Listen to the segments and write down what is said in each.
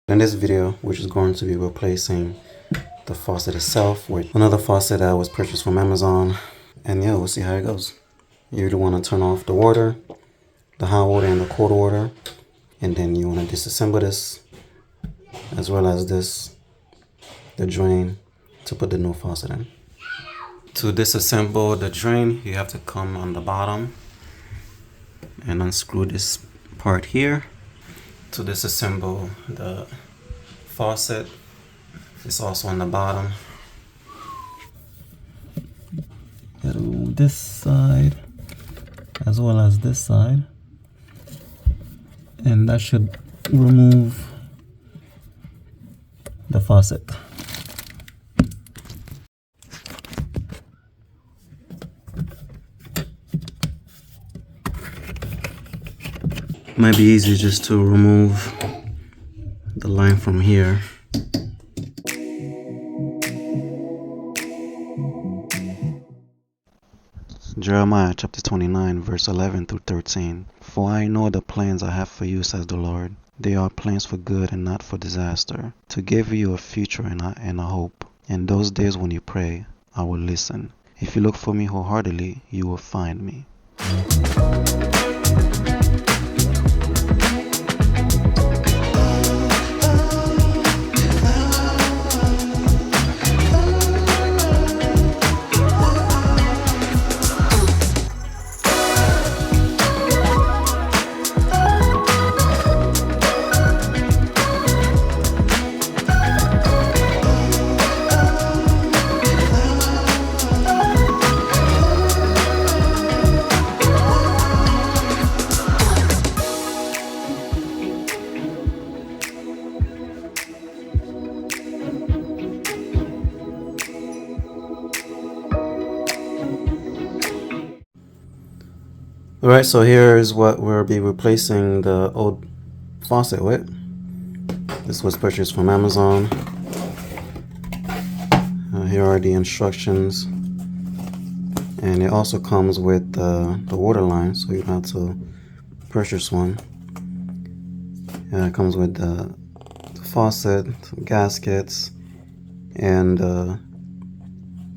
In this video, we're just going to be replacing the faucet itself with another faucet that was purchased from Amazon. And yeah, we'll see how it goes. You either want to turn off the water, the hot water and the cold water, and then you want to disassemble this, as well as the drain, to put the new faucet in. To disassemble the drain, you have to come on the bottom and unscrew this part here. To disassemble the faucet, it's also on the bottom. Gotta remove this side as well as this side, and that should remove the faucet. Might be easy just to remove the line from here. Jeremiah chapter 29 verse 11 through 13. For I know the plans I have for you, says the Lord. They are plans for good and not for disaster, to give you a future and a hope. In those days when you pray, I will listen. If you look for me wholeheartedly, you will find me. Alright, so here is what we'll be replacing the old faucet with. This was purchased from Amazon. Here are the instructions. And it also comes with the water line, so you have to purchase one. It comes with the faucet, some gaskets, and the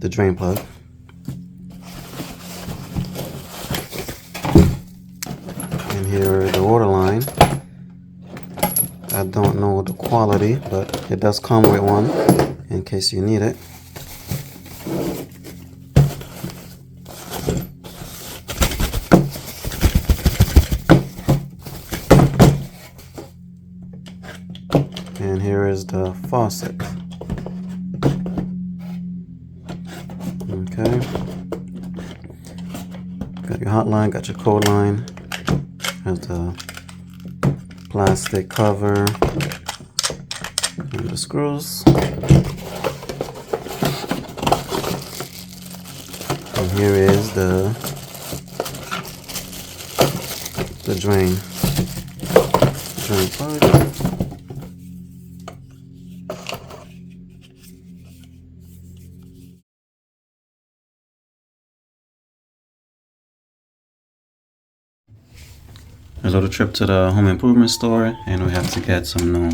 drain plug. Here, the water line. I don't know the quality, but it does come with one in case you need it. And here is the faucet. Okay. Got your hot line, got your cold line. Has the plastic cover and the screws. And here is the drain plug. A little trip to the home improvement store, and we have to get some new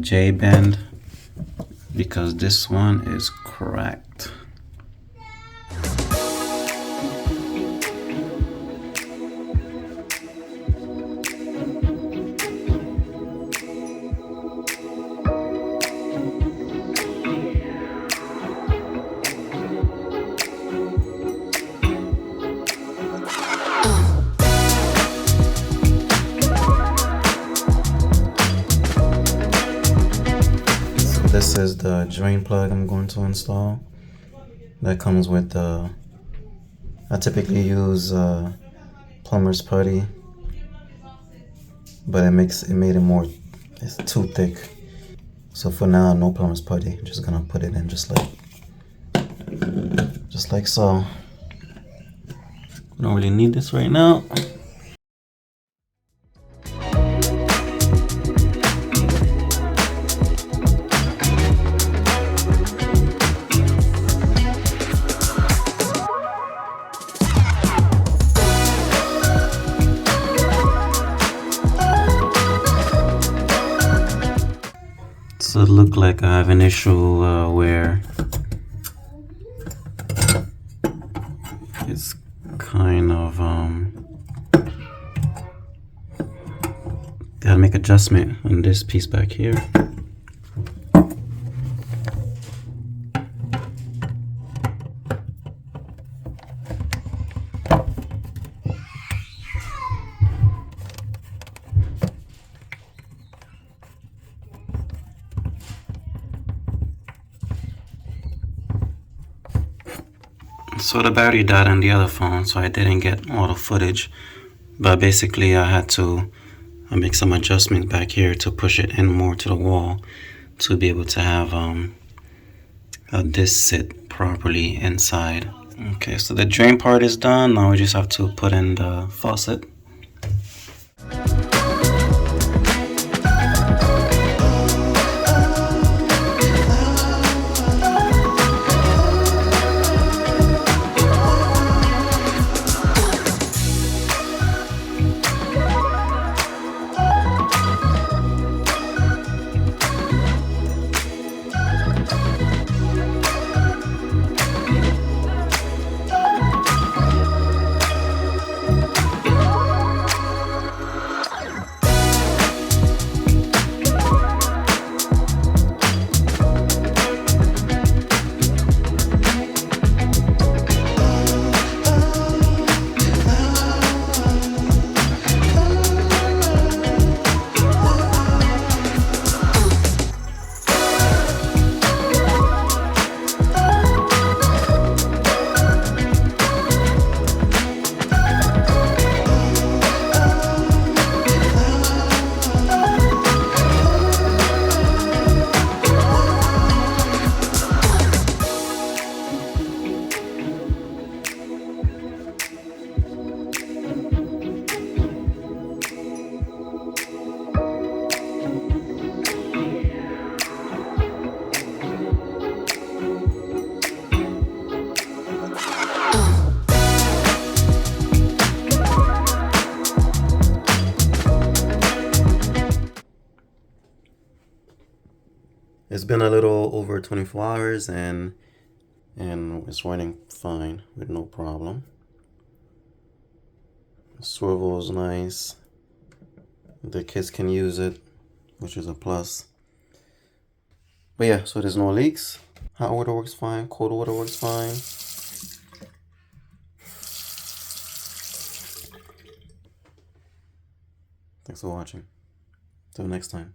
J-bend because this one is cracked. This is the drain plug I'm going to install. That comes with the, I typically use plumber's putty, but it's too thick. So for now, no plumber's putty. I'm just gonna put it in just like so. We don't really need this right now. So it looked like I have an issue where it's kind of gotta make adjustment on this piece back here. So the battery died on the other phone, so I didn't get all the footage. But basically I had to make some adjustment back here to push it in more to the wall to be able to have this sit properly inside. Okay, so the drain part is done. Now we just have to put in the faucet. It's been a little over 24 hours and it's running fine with no problem. The swivel is nice. The kids can use it, which is a plus. But yeah, so there's no leaks. Hot water works fine, cold water works fine. Thanks for watching. Till next time.